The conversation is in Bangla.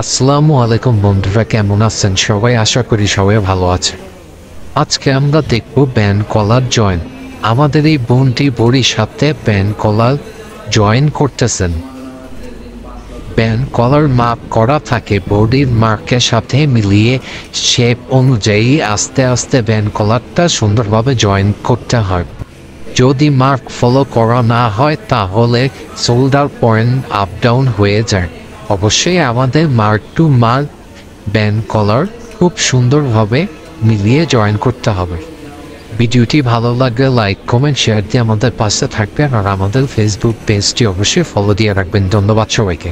আসসালামু আলাইকুম বন্ধুরা, কেমন আছেন সবাই? আশা করি সবাই ভালো আছে। আজকে আমরা দেখব ব্যান্ড কলার জয়েন। আমাদের এই বোনটি বড়ির সাথে ব্যান্ড কলার জয়েন করতেছেন। ব্যান্ড কলার মাপ করা থাকে বডির মার্কের সাথে মিলিয়ে শেপ অনুযায়ী আস্তে আস্তে ব্যান্ড কলারটা সুন্দরভাবে জয়েন করতে হয়। যদি মার্ক ফলো করা না হয় তাহলে শোল্ডার পয়েন্ট আপ ডাউন হয়ে যায়। অবশ্যই আমাদের mark to mark band collar খুব সুন্দরভাবে মিলিয়ে জয়েন করতে হবে। ভিডিওটি ভালো লাগলে লাইক কমেন্ট শেয়ার দিয়ে আমাদের পাশে থাকবেন, আর আমাদের ফেসবুক পেজটি অবশ্যই ফলো দিয়ে রাখবেন। ধন্যবাদ সবাইকে।